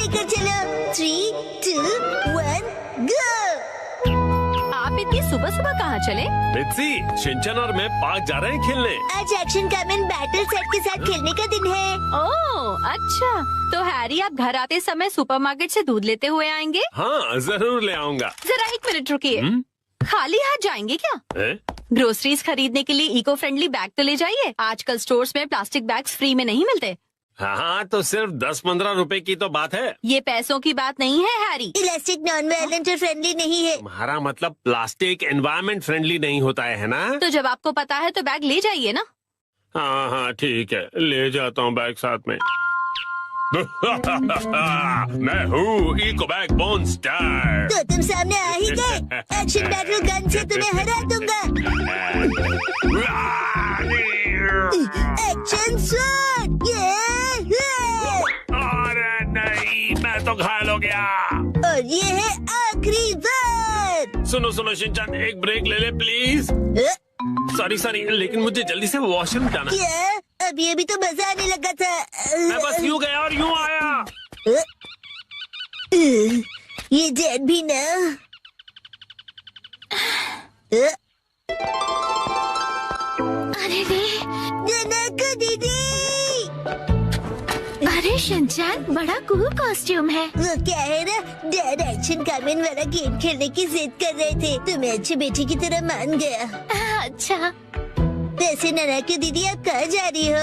लेकर चलो। 3, 2, 1, गो। आप इतनी सुबह सुबह कहाँ चले? मित्सी, शिनचैन और मैं पार्क जा रहे हैं खेलने। आज एक्शन कामन बैटल सेट के साथ खेलने का दिन है। ओह अच्छा, तो हैरी आप घर आते समय सुपरमार्केट से दूध लेते हुए आएंगे? हाँ जरूर ले आऊंगा। जरा 1 मिनट रुकिए। खाली हाथ जाएंगे क्या? ग्रोसरीज खरीदने के लिए इको फ्रेंडली बैग तो ले जाइए। आजकल स्टोर्स में प्लास्टिक बैग्स फ्री में नहीं मिलते। हाँ तो सिर्फ 10-15 रुपए की तो बात है। ये पैसों की बात नहीं है हैरी। इलास्टिक नॉन वायलेंट और फ्रेंडली नहीं है। तुम्हारा मतलब प्लास्टिक एनवायरमेंट फ्रेंडली नहीं होता है ना? तो जब आपको पता है तो बैग ले जाइए ना। हाँ हाँ ठीक है, ले जाता हूँ बैग साथ में। मैं हूँ इको बैग मॉन्स्टर। तो तुम सामने आ ही गए। एक्शन बैटल गन से तुम्हें हरा दूंगा। Action shot. अरे नहीं, मैं तो घायल हो गया। और ये है आखिरी बार। सुनो सुनो शिनचैन, एक ब्रेक ले ले प्लीज। सॉरी, लेकिन मुझे जल्दी से वॉशरूम जाना। क्या? अभी तो मजा आने लगा था। मैं बस यूँ गया और यूँ आया। ये डेड भी ना। अरे रे, ननको दीदी। अरे शिनचैन, बड़ा कूल कॉस्ट्यूम है। वो क्या है ना, डैड एक्शन कामन वाला गेम खेलने की जिद कर रहे थे तो मैं अच्छी बेटी की तरह मान गया। अच्छा, वैसे ननको दीदी आप कहाँ जा रही हो?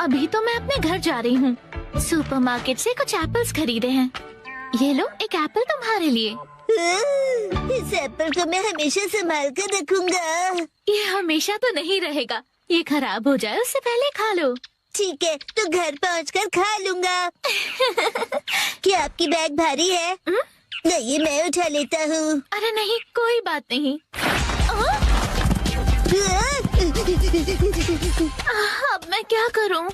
अभी तो मैं अपने घर जा रही हूँ। सुपरमार्केट से कुछ एप्पल्स खरीदे हैं। ये लो, एक एप्पल तुम्हारे लिए। इस एप्पल को मैं हमेशा संभाल कर रखूंगा। ये हमेशा तो नहीं रहेगा, ये खराब हो जाए उससे पहले खा लो। ठीक है, तो घर पहुंचकर खा लूंगा। क्या आपकी बैग भारी है? नहीं, मैं उठा लेता हूँ। अरे नहीं, कोई बात नहीं। अब मैं क्या करूँ?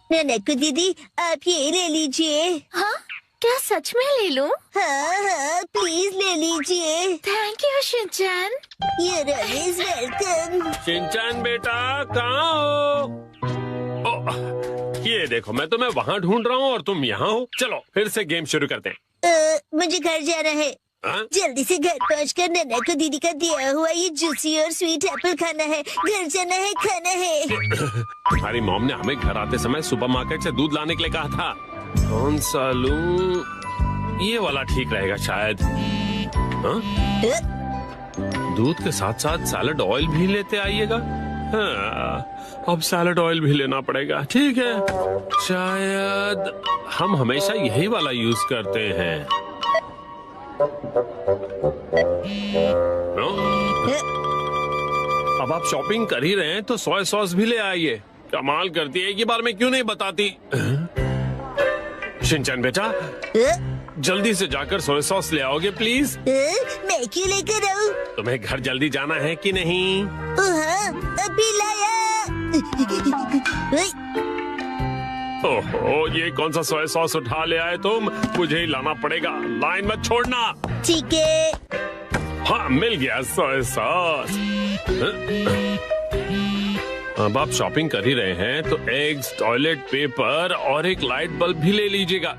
ननको दीदी आप ये ले लीजिए। हाँ, क्या सच में ले लूं? हाँ, प्लीज ले लीजिए। Thank you Shinchan. You're always welcome। Shinchan बेटा कहाँ हो? ये देखो, मैं तुम्हें वहाँ ढूंढ रहा हूँ और तुम यहाँ हो। चलो फिर से गेम शुरू करते हैं। मुझे घर जाना है। जल्दी से घर पहुँचकर ननको दीदी का दिया हुआ ये जूसी और स्वीट एप्पल खाना है। घर जाना है, खाना है। तुम्हारी मॉम ने हमें घर आते समय सुपरमार्केट से दूध लाने के लिए कहा था। कौन सा लूं? ये वाला ठीक रहेगा शायद। दूध के साथ साथ सैलड ऑयल भी लेते आइएगा। हाँ, अब सैलड ऑयल भी लेना पड़ेगा। ठीक है, शायद हम हमेशा यही वाला यूज करते हैं। अब आप शॉपिंग कर ही रहे हैं तो सोया सॉस भी ले आइए। कमाल करती है, एक ही बार में क्यों नहीं बताती? शिनचैन बेटा, जल्दी से जाकर सोया सॉस ले आओगे प्लीज। मैं क्यों लेकर आऊं? तुम्हें घर जल्दी जाना है कि नहीं? अभी लाया। ओहो, ये कौन सा सोया सॉस उठा ले आए तुम? मुझे ही लाना पड़ेगा, लाइन मत छोड़ना। ठीक है। हाँ, मिल गया सोया सॉस। अब आप शॉपिंग कर ही रहे हैं तो एग्स, टॉयलेट पेपर और एक लाइट बल्ब भी ले लीजिएगा।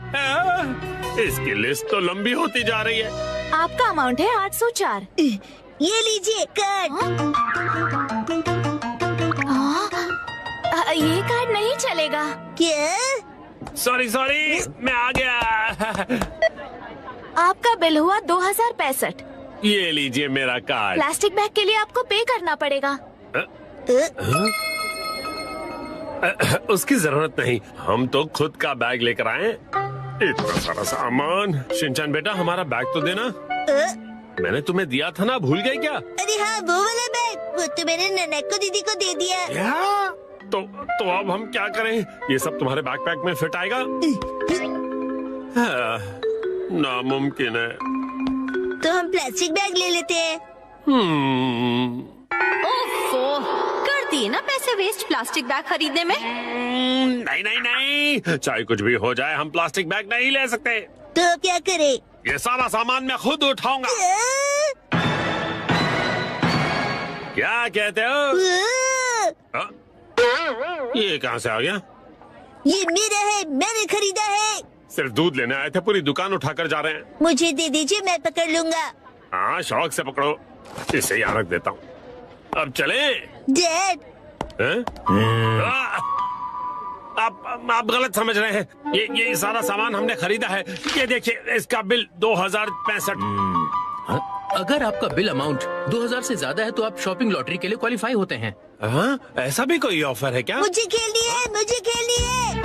इसकी लिस्ट तो लंबी होती जा रही है। आपका अमाउंट है 804। ये लीजिए कार्ड। ये कार्ड नहीं चलेगा। क्या? सॉरी, मैं आ गया। आपका बिल हुआ 2065। ये लीजिए मेरा कार्ड। प्लास्टिक बैग के लिए आपको पे करना पड़ेगा। उसकी जरूरत नहीं, हम तो खुद का बैग लेकर आए। इतना सारा सामान। शिनचैन बेटा, हमारा बैग तो देना। मैंने तुम्हें दिया था ना, भूल गए क्या? अरे हाँ, वो वाला बैग। वो तो मैंने ननको दीदी को दे दिया। क्या? तो अब हम क्या करें? ये सब तुम्हारे बैकपैक में फिट आएगा? नामुमकिन है। तो हम प्लास्टिक बैग ले लेते हैं। ओफो, कर दिए ना पैसे वेस्ट प्लास्टिक बैग खरीदने में। नहीं, चाहे कुछ भी हो जाए हम प्लास्टिक बैग नहीं ले सकते। तो क्या करें? ये सारा सामान मैं खुद उठाऊंगा। क्या कहते हो? ये कहाँ से आ गया? ये मेरा है, मैंने खरीदा है। सिर्फ दूध लेने आए थे, पूरी दुकान उठाकर जा रहे हैं। मुझे दे दीजिए, मैं पकड़ लूंगा। हाँ शौक से पकड़ो, इसे यहाँ रख देता हूँ। अब चले। डैड, आप गलत समझ रहे हैं। ये सारा सामान हमने खरीदा है। ये देखिए, इसका बिल 2065। अगर आपका बिल अमाउंट 2000 से ज्यादा है तो आप शॉपिंग लॉटरी के लिए क्वालिफाई होते हैं। हाँ, ऐसा भी कोई ऑफर है क्या? मुझे खेलनी है, मुझे खेलनी है।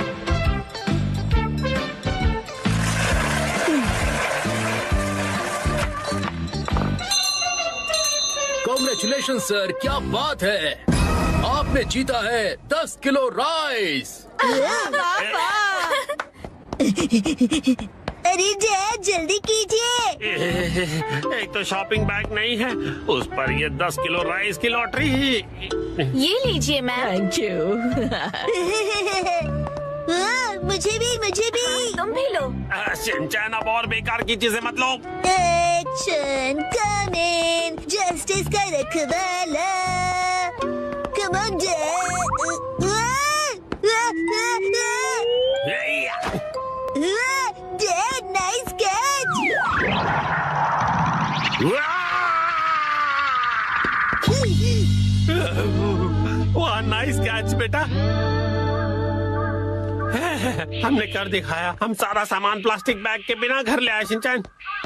कांग्रेचुलेशन सर, क्या बात है, आपने जीता है 10 किलो राइस। अरे डैड, जल्दी कीजिए। एक तो शॉपिंग बैग नहीं है, उस पर ये 10 किलो राइस की लॉटरी। ये लीजिए मैम। Thank you. मुझे भी। तुम भी लो। शिनचैन, अब और बेकार की चीजें मत लो। एक्शन कमिंग, जस्टिस का रखवाला। Come on dad, nice catch. वाह, नाइस कैच बेटा। हमने कर दिखाया। हम सारा सामान प्लास्टिक बैग के बिना घर ले आए शिनचैन।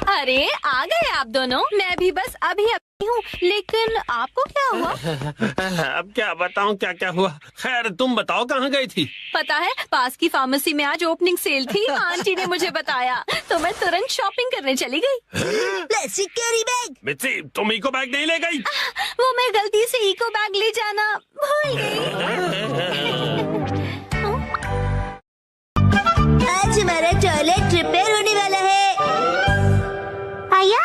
अरे आ गए आप दोनों। मैं भी बस अभी हूँ, लेकिन आपको क्या हुआ? अब क्या बताऊँ क्या क्या हुआ। खैर तुम बताओ, कहाँ गई थी? पता है, पास की फार्मेसी में आज ओपनिंग सेल थी। आंटी ने मुझे बताया तो मैं तुरंत शॉपिंग करने चली गई। Plastic carry bag. मित्सी, तुम इको बैग नहीं ले गई? वो मैं गलती से इको बैग ले जाना भूल गई। आज हमारा टॉयलेट रिपेयर होने वाला है। आया?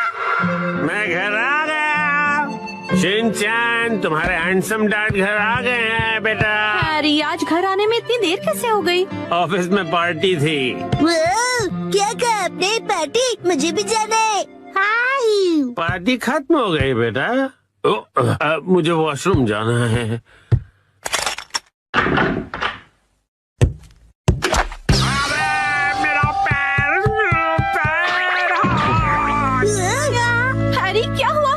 मैं घर आ गया। शिनचैन, तुम्हारे हैंडसम डैड घर आ गए हैं बेटा। हैरी, आज घर आने में इतनी देर कैसे हो गई? ऑफिस में पार्टी थी। क्या कहा आपने? पार्टी? मुझे भी जाना है। हाय। पार्टी खत्म हो गई बेटा। मुझे वॉशरूम जाना है। हैरी, क्या हुआ?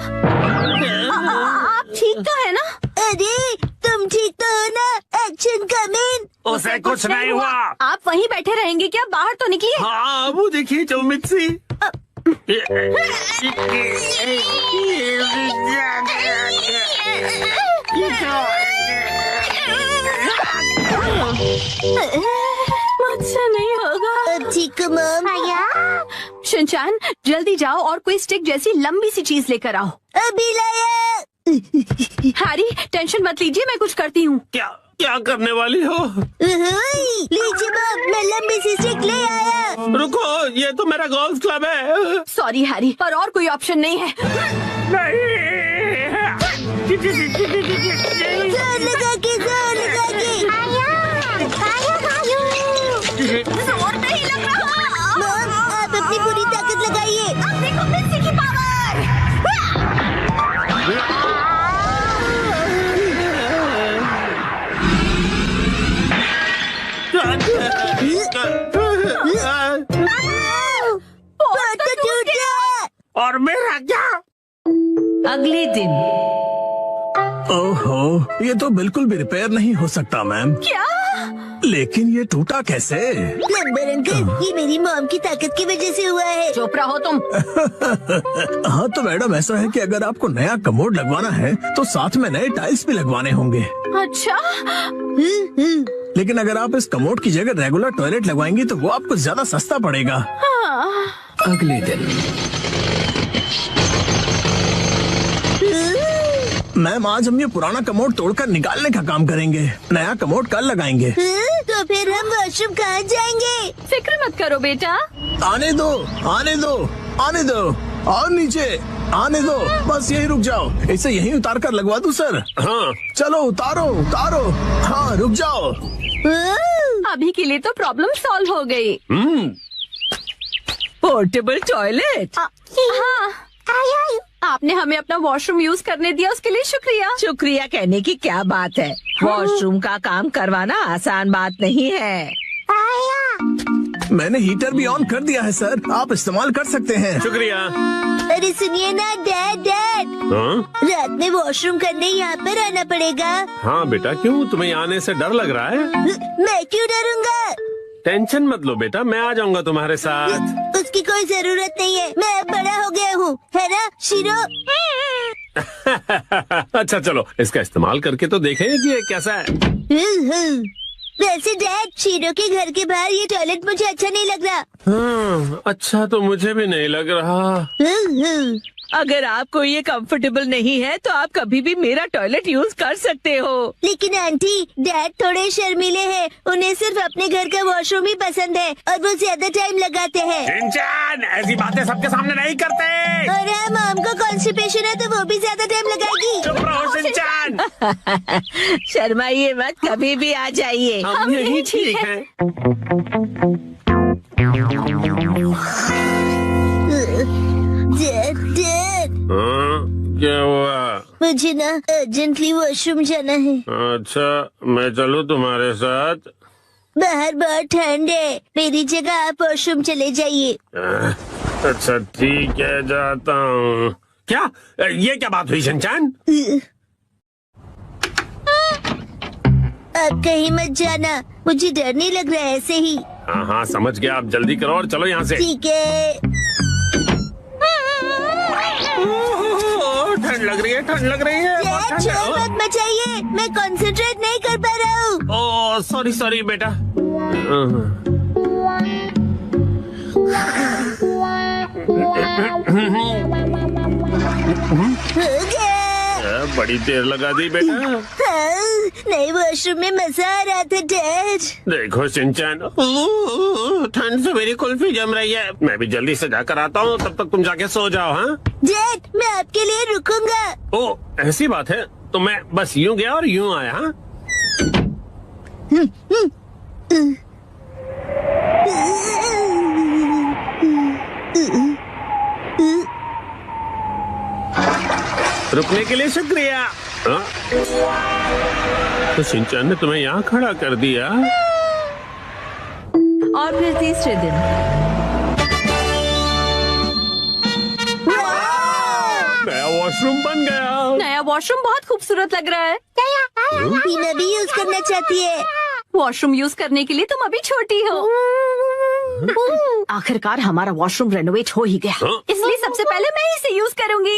आप ठीक तो है ना? अरे तुम ठीक तो हो ना? Action coming. उसे कुछ नहीं हुआ। आप वहीं बैठे रहेंगे क्या? बाहर तो निकलिए। हाँ, वो देखिए जो मित्सी। मुझसे नहीं होगा। अब ठीक हो मॉम? शिनचैन, जल्दी जाओ और कोई स्टिक जैसी लंबी सी चीज लेकर आओ। अभी लाया। हैरी, टेंशन मत लीजिए, मैं कुछ करती हूँ। क्या क्या करने वाली हो? लीजिए मॉम, मैं लंबी सी स्टिक ले आया। रुको, ये तो मेरा गोल्फ क्लब है। सॉरी हैरी, पर और कोई ऑप्शन नहीं है। जोर लगा के जोर नहीं लग रहा। मॉम, आप अपनी पूरी ताकत लगाइए। अब देखो मिस्सी की पावर। तो टूट गया। और मेरा क्या? अगले दिन। ओहो, ये तो बिल्कुल भी रिपेयर नहीं हो सकता मैम। क्या? लेकिन ये टूटा कैसे? प्लम्बर अंकल, ये मेरी मॉम की ताकत की वजह से हुआ है। चुप रहो तुम। हाँ तो मैडम, ऐसा है कि अगर आपको नया कमोड लगवाना है तो साथ में नए टाइल्स भी लगवाने होंगे। अच्छा, लेकिन अगर आप इस कमोड की जगह रेगुलर टॉयलेट लगवाएंगी तो वो आपको ज्यादा सस्ता पड़ेगा। अगले दिन। मैम, आज हम ये पुराना कमोड तोड़कर निकालने का काम करेंगे। नया कमोड कल लगाएंगे। तो फिर हम वॉशरूम कहाँ जाएंगे? फिक्र मत करो बेटा। आने दो, आने दो, आने दो। और नीचे आने दो। बस यही रुक जाओ। इसे यहीं उतार कर लगवा दूं सर? हाँ। चलो उतारो उतारो। हाँ रुक जाओ। अभी के लिए तो प्रॉब्लम सॉल्व हो गई। Portable toilet. हाँ, आपने हमें अपना वॉशरूम यूज करने दिया, उसके लिए शुक्रिया। शुक्रिया कहने की क्या बात है। वॉशरूम का काम करवाना आसान बात नहीं है। मैंने हीटर भी ऑन कर दिया है सर, आप इस्तेमाल कर सकते हैं। शुक्रिया। अरे सुनिए ना डैड, हाँ रात में वॉशरूम करने यहाँ पर आना पड़ेगा। हाँ बेटा, क्यों तुम्हें यहाँ आने से डर लग रहा है? मैं क्यों डरूंगा? टेंशन मत लो बेटा, मैं आ जाऊंगा तुम्हारे साथ। उसकी कोई जरूरत नहीं है, मैं अब बड़ा हो गया हूँ, है ना शिरो? अच्छा चलो, इसका इस्तेमाल करके तो देखें कि ये कैसा है। वैसे डैड, शिरो के घर के बाहर ये टॉयलेट मुझे अच्छा नहीं लग रहा। हाँ, अच्छा तो मुझे भी नहीं लग रहा। अगर आपको ये कंफर्टेबल नहीं है तो आप कभी भी मेरा टॉयलेट यूज कर सकते हो। लेकिन आंटी, डैड थोड़े शर्मीले हैं, उन्हें सिर्फ अपने घर का वॉशरूम ही पसंद है और वो ज्यादा टाइम लगाते हैं। शिनचैन, ऐसी बातें सबके सामने नहीं करते। और हाँ, मॉम को कॉन्स्टिपेशन है तो वो भी ज्यादा टाइम लगाएगी। चुप रहो शिनचैन। शर्माइए मत, कभी भी आ जाइए। हम यही ठीक है। डैड, हाँ, क्या हुआ? मुझे ना अर्जेंटली वॉशरूम जाना है। अच्छा, मैं चलूँ तुम्हारे साथ? बाहर बहुत ठंड है, मेरी जगह आप वॉशरूम चले जाइए। अच्छा ठीक है, जाता हूँ। क्या ये क्या बात हुई शिनचैन? आप कहीं मत जाना, मुझे डर नहीं लग रहा है ऐसे ही। हाँ हाँ समझ गया, आप जल्दी करो और चलो यहाँ से। ठीक है। ठंड लग रही है, ठंड लग रही है। बहुत ठंड है। शोर मत मचाइए, मैं कंसंट्रेट नहीं कर पा रहा हूँ। ओह सॉरी सॉरी बेटा। हो गया। बड़ी देर लगा दी बेटा। हाँ, नए वॉशरूम में मजा आ रहा था डैड। देखो शिनचैन, ठंड से मेरी कुल्फी जम रही है। मैं भी जल्दी से जाकर आता हूँ, तब तक तुम जाके सो जाओ। हाँ डैड, मैं आपके लिए रुकूंगा। ओह ऐसी बात है, तो मैं बस यूं गया और यूं आया। हाँ रुकने के लिए शुक्रिया। हाँ? तो शिनचैन ने तुम्हें यहाँ खड़ा कर दिया। और फिर तीसरे दिन नया वॉशरूम बन गया। नया वॉशरूम बहुत खूबसूरत लग रहा है। टीना भी यूज करना चाहती है। वॉशरूम यूज करने के लिए तुम अभी छोटी हो। आखिरकार हमारा वॉशरूम रेनोवेट हो ही गया, हाँ? इसलिए सबसे पहले मैं ही इसे यूज करूंगी।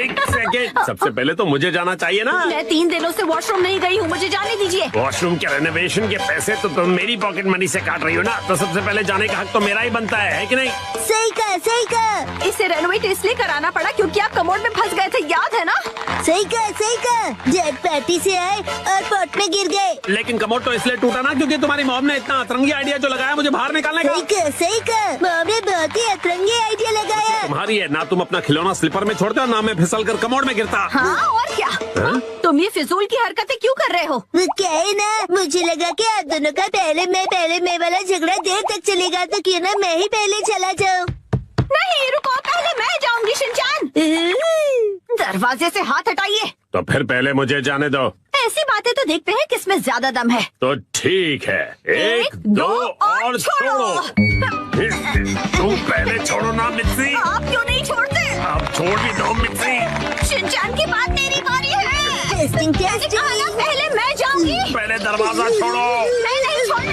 एक सेकेंड, सबसे पहले तो मुझे जाना चाहिए ना। मैं 3 दिनों से वॉशरूम नहीं गई हूँ, मुझे जाने दीजिए। वॉशरूम के रेनोवेशन के पैसे तो तुम मेरी पॉकेट मनी से काट रही हो ना, तो सबसे पहले जाने का हक तो मेरा ही बनता है कि नहीं? सही कहा, सही कहा। इसे रेनोवेट इसलिए कराना पड़ा क्योंकि आप कमोड में फंस गए थे, याद है ना? सही कहा, सही कहा। डैड पार्टी से आए और पॉट में गिर गए। लेकिन कमोड तो इसलिए टूटा ना क्योंकि तुम्हारी मॉम ने इतना अतरंगी आइडिया जो लगाया मुझे बाहर निकालने का। सही कहा, सही कहा। मॉम ने बहुत ही अतरंगी आइडिया लगाया। तुम्हारी है ना, तुम अपना खिलौना स्लीपर में छोड़ते हो ना, मैं फिसल कर कमोड में गिरता। हाँ और क्या? हाँ? तुम ये फिजूल की हरकतें क्यों कर रहे हो? वो क्या है ना, मुझे लगा कि आप दोनों का पहले मैं वाला झगड़ा देर तक चलेगा, तो क्यों ना मैं ही पहले चला जाऊँ। नहीं रुको, पहले मैं जाऊंगी शिनचैन। दरवाजे से हाथ हटाइए। तो फिर पहले मुझे जाने दो। ऐसी बातें तो देखते हैं किसमें ज्यादा दम है। तो ठीक है, 1 2 और छोड़ो। तुम पहले छोड़ो ना मित्सी। आप क्यों नहीं छोड़ते? आप छोड़ भी दो मित्सी। शिनचैन की बात मेरी बारी है। Testing testing. पहले मैं जाऊंगी। पहले दरवाजा छोड़ो। मैं नहीं छोड़।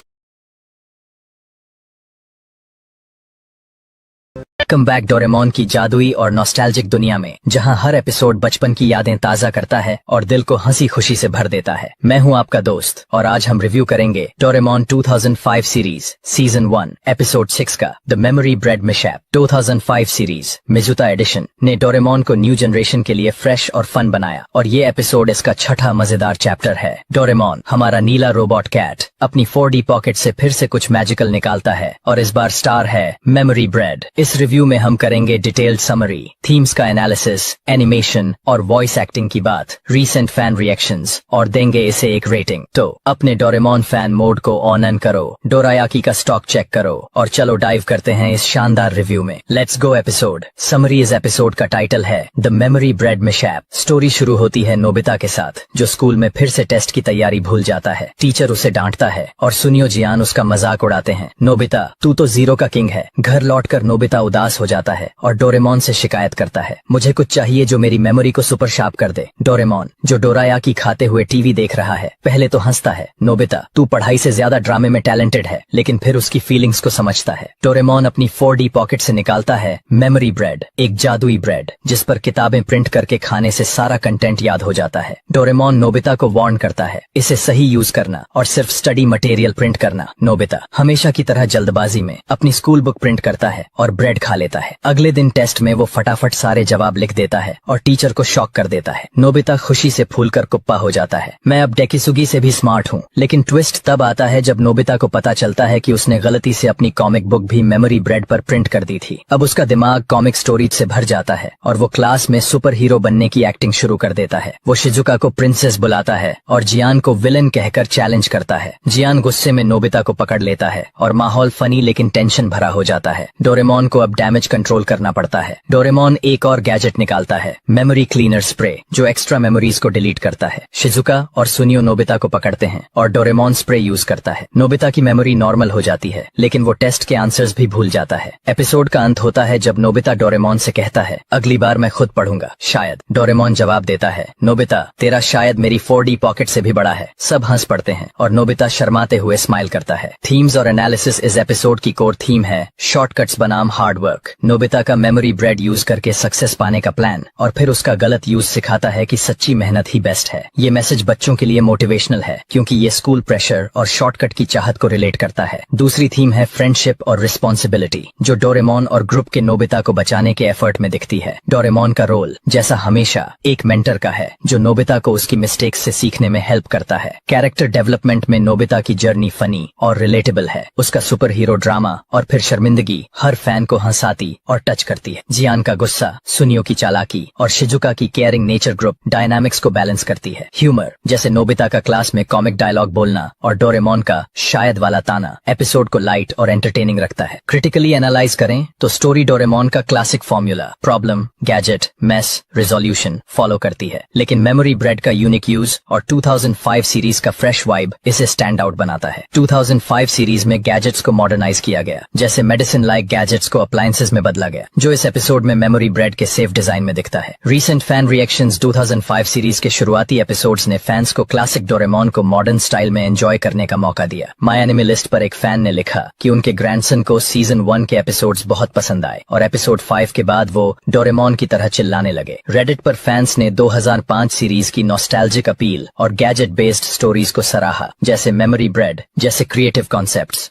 कम बैक डोरेमोन की जादुई और नॉस्टैल्जिक दुनिया में, जहां हर एपिसोड बचपन की यादें ताजा करता है और दिल को हंसी खुशी से भर देता है। मैं हूं आपका दोस्त और आज हम रिव्यू करेंगे डोरेमोन 2005 सीरीज सीजन 1 एपिसोड 6 का the memory bread mishap. 2005 series Mizuta edition ने डोरेमोन को न्यू जनरेशन के लिए फ्रेश और फन बनाया और ये एपिसोड इसका छठा मजेदार चैप्टर है। डोरेमोन, हमारा नीला रोबोट कैट, अपनी 4D पॉकेट से फिर से कुछ मैजिकल निकालता है और इस बार स्टार है मेमोरी ब्रेड। इस रिव्यू रिव्यू में हम करेंगे डिटेल्ड समरी, थीम्स का एनालिसिस, एनिमेशन और वॉइस एक्टिंग की बात, रीसेंट फैन रिएक्शंस और देंगे इसे एक रेटिंग। तो अपने डोरेमोन फैन मोड को ऑन करो, डोरायाकी का स्टॉक चेक करो और चलो डाइव करते हैं इस शानदार रिव्यू में। Let's go episode summary. इस एपिसोड का टाइटल है the memory bread mishap. Story शुरू होती है नोबिता के साथ, जो स्कूल में फिर से टेस्ट की तैयारी भूल जाता है। टीचर उसे डांटता है और सुनियो जियान उसका मजाक उड़ाते हैं। नोबिता, तू तो जीरो का किंग है। घर लौटकर नोबिता उदास हो जाता है और डोरेमोन से शिकायत करता है, मुझे कुछ चाहिए जो मेरी मेमोरी को सुपर शार्प कर दे। डोरेमोन, जो डोरायाकी खाते हुए टीवी देख रहा है, पहले तो हंसता है। नोबिता, तू पढ़ाई से ज्यादा ड्रामे में टैलेंटेड है, लेकिन फिर उसकी फीलिंग्स को समझता है। डोरेमोन अपनी 4D पॉकेट से निकालता है मेमोरी ब्रेड, एक जादुई ब्रेड जिस पर किताबें प्रिंट करके खाने से सारा कंटेंट याद हो जाता है। डोरेमोन नोबिता को वार्न करता है, इसे सही यूज करना और सिर्फ स्टडी मटेरियल प्रिंट करना। नोबिता हमेशा की तरह जल्दबाजी में अपनी स्कूल बुक प्रिंट करता है और ब्रेड खा लेता है। अगले दिन टेस्ट में वो फटाफट सारे जवाब लिख देता है और टीचर को शॉक कर देता है। नोबिता खुशी से फूलकर कुप्पा हो जाता है, मैं अब डेकिसुगी से भी स्मार्ट हूँ। लेकिन ट्विस्ट तब आता है जब नोबिता को पता चलता है कि उसने गलती से अपनी कॉमिक बुक भी मेमोरी ब्रेड पर प्रिंट कर दी थी। अब उसका दिमाग कॉमिक स्टोरीज से भर जाता है और वो क्लास में सुपर हीरो बनने की एक्टिंग शुरू कर देता है। वो शिजुका को प्रिंसेस बुलाता है और जियान को विलन कहकर चैलेंज करता है। जियान गुस्से में नोबिता को पकड़ लेता है और माहौल फनी लेकिन टेंशन भरा हो जाता है। डोरेमोन को अब डैमेज कंट्रोल करना पड़ता है। डोरेमोन एक और गैजेट निकालता है, मेमोरी क्लीनर स्प्रे, जो एक्स्ट्रा मेमोरीज को डिलीट करता है। शिजुका और सुनियो नोबिता को पकड़ते हैं और डोरेमोन स्प्रे यूज करता है। नोबिता की मेमोरी नॉर्मल हो जाती है, लेकिन वो टेस्ट के आंसर्स भी भूल जाता है। एपिसोड का अंत होता है जब नोबिता डोरेमोन से कहता है, अगली बार मैं खुद पढ़ूंगा, शायद। डोरेमोन जवाब देता है, नोबिता, तेरा शायद मेरी 4D पॉकेट से भी बड़ा है। सब हंस पड़ते हैं और नोबिता शर्माते हुए स्माइल करता है। थीम्स और एनालिसिस। इस एपिसोड की कोर थीम है शॉर्टकट्स बनाम हार्ड वर्क। नोबिता का मेमोरी ब्रेड यूज करके सक्सेस पाने का प्लान और फिर उसका गलत यूज सिखाता है कि सच्ची मेहनत ही बेस्ट है। ये मैसेज बच्चों के लिए मोटिवेशनल है क्योंकि ये स्कूल प्रेशर और शॉर्टकट की चाहत को रिलेट करता है। दूसरी थीम है फ्रेंडशिप और रिस्पॉन्सिबिलिटी, जो डोरेमोन और ग्रुप के नोबिता को बचाने के एफर्ट में दिखती है। डोरेमोन का रोल जैसा हमेशा एक मेंटर का है, जो नोबिता को उसकी मिस्टेक्स से सीखने में हेल्प करता है। कैरेक्टर डेवलपमेंट में नोबिता की जर्नी फनी और रिलेटेबल है। उसका सुपर हीरो ड्रामा और फिर शर्मिंदगी हर फैन को हंसाती और टच करती है। जियान का गुस्सा, सुनियो की चालाकी और शिजुका की केयरिंग नेचर ग्रुप डायनामिक्स को बैलेंस करती है। ह्यूमर, जैसे नोबिता का क्लास में कॉमिक डायलॉग बोलना और डोरेमोन का शायद वाला ताना, एपिसोड को लाइट और एंटरटेनिंग रखता है। क्रिटिकली एनालाइज करें तो स्टोरी डोरेमोन का classic formula problem, gadget, mess, resolution follow करती है, लेकिन मेमोरी ब्रेड का यूनिक यूज और 2005 सीरीज का फ्रेश वाइब इसे स्टैंड आउट बनाता है। 2005 सीरीज में गैजेट्स को मॉडर्नाइज किया गया, जैसे मेडिसिन लाइक गैजेट्स को अप्लायंसेस में बदला गया, जो इस एपिसोड में मेमोरी ब्रेड के सेफ डिजाइन में दिखता है। Recent fan reactions. 2005 सीरीज के शुरुआती एपिसोड्स ने फैंस को क्लासिक डोरेमोन को मॉडर्न स्टाइल में एंजॉय करने का मौका दिया। माय एनिमे लिस्ट पर एक फैन ने लिखा कि उनके ग्रैंडसन को सीजन 1 के एपिसोड्स बहुत पसंद आए और एपिसोड 5 के बाद वो डोरेमोन की तरह चिल्लाने लगे। रेडिट पर फैंस ने 2005 सीरीज की नॉस्टैल्जिक अपील और गैजेट बेस्ड स्टोरीज को सराहा, जैसे मेमोरी ब्रेड जैसे क्रिएटिव कॉन्सेप्ट्स।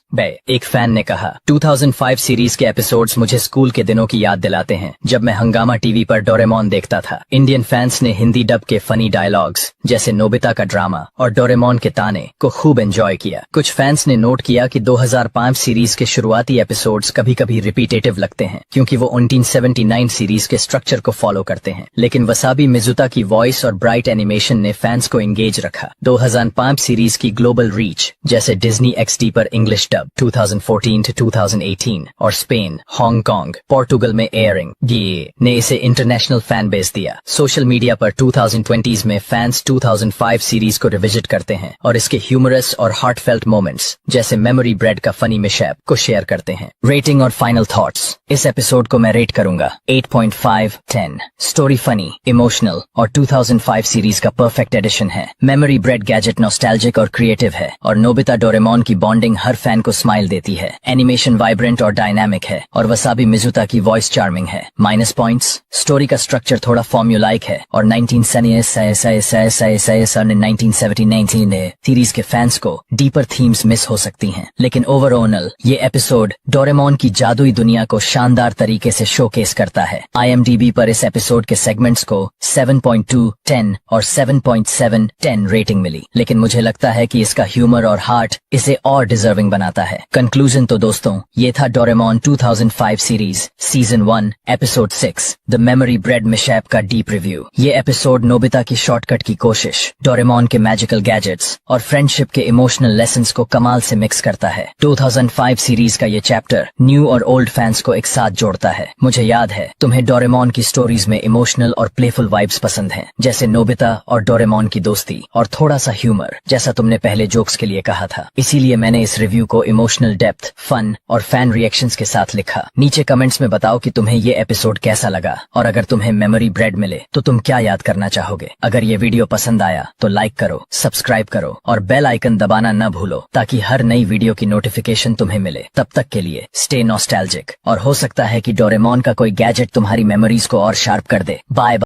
एक फैन ने कहा, 2005 सीरीज के एपिसोड्स मुझे स्कूल के दिनों की याद दिलाते हैं जब मैं हंगामा टीवी पर डोरेमोन देखता था। इंडियन फैंस ने हिंदी डब के फनी डायलॉग्स जैसे नोबिता का ड्रामा और डोरेमोन के ताने को खूब एंजॉय किया। कुछ फैंस ने नोट किया कि 2005 सीरीज के शुरुआती एपिसोड्स कभी कभी रिपीटेटिव लगते हैं क्योंकि वो 1979 सीरीज के स्ट्रक्चर को फॉलो करते हैं, लेकिन वसाबी मिजुता की वॉइस और ब्राइट एनिमेशन ने फैंस को एंगेज रखा। 2005 सीरीज की ग्लोबल रीच, जैसे डिज्नी XD पर इंग्लिश डब 2014 to 2018 और स्पेन, हांगकांग, पोर्टुगल में एयरिंग ने इसे इंटरनेशनल फैन बेस दिया। सोशल मीडिया पर 2020s में फैंस 2005 सीरीज को रिविजिट करते हैं और इसके ह्यूमरस और हार्टफेल्ट मोमेंट्स जैसे मेमोरी ब्रेड का फनी मिशैप को शेयर करते हैं। रेटिंग और फाइनल थॉट्स। इस एपिसोड को मैं रेट करूंगा 8.5/10। स्टोरी फनी, इमोशनल और 2005 सीरीज का परफेक्ट एडिशन है। मेमोरी ब्रेड गैजेट नॉस्टैल्जिक और क्रिएटिव है और नोबिता डोरेमोन की बॉन्डिंग हर फैन को स्माइल देती है। एनिमेशन वाइब्रेंट और डायनामिक है और वसाबी मिजुता की वॉइस चार्मिंग है। माइनस पॉइंट्स, स्टोरी का स्ट्रक्चर थोड़ा फॉर्म्यूलाइक है और 1979 सीरीज के फैंस को डीपर थीम्स मिस हो सकती हैं, लेकिन ओवरऑल ये एपिसोड डोरेमोन की जादुई दुनिया को शानदार तरीके से शोकेस करता है। IMDb पर इस एपिसोड के सेगमेंट्स को 7.2/10 और 7.7/10 रेटिंग मिली, लेकिन मुझे लगता है कि इसका ह्यूमर और हार्ट इसे और डिजर्विंग बनाता है। कंक्लूजन तो दोस्तों ये था Doraemon 2005 series season 1 episode 6 the memory bread mishap का डीप रिव्यू। ये एपिसोड नोबिता की शॉर्टकट की कोशिश, डोरेमोन के मैजिकल गैजेट्स और फ्रेंडशिप के इमोशनल लेसन्स को कमाल से मिक्स करता है। 2005 सीरीज का ये चैप्टर न्यू और ओल्ड फैंस को एक साथ जोड़ता है। मुझे याद है तुम्हें डोरेमोन की स्टोरीज में इमोशनल और प्लेफुल वाइब्स पसंद हैं, जैसे नोबिता और डोरेमोन की दोस्ती और थोड़ा सा ह्यूमर, जैसा तुमने पहले जोक्स के लिए कहा था। इसीलिए मैंने इस रिव्यू को इमोशनल डेप्थ, फन और फैन रिएक्शंस के साथ लिखा। नीचे कमेंट्स में बताओ कि तुम्हें ये एपिसोड कैसा लगा और अगर तुम्हें मेमोरी ब्रेड मिले तो तुम क्या याद करना चाहोगे। अगर ये वीडियो पसंद आया तो लाइक करो, सब्सक्राइब करो और बेल आइकन दबाना न भूलो ताकि हर नई वीडियो की नोटिफिकेशन तुम्हें मिले। तब तक के लिए स्टे नॉस्टैल्जिक और हो सकता है कि डोरेमोन का कोई गैजेट तुम्हारी मेमोरीज को और शार्प कर दे। बाय।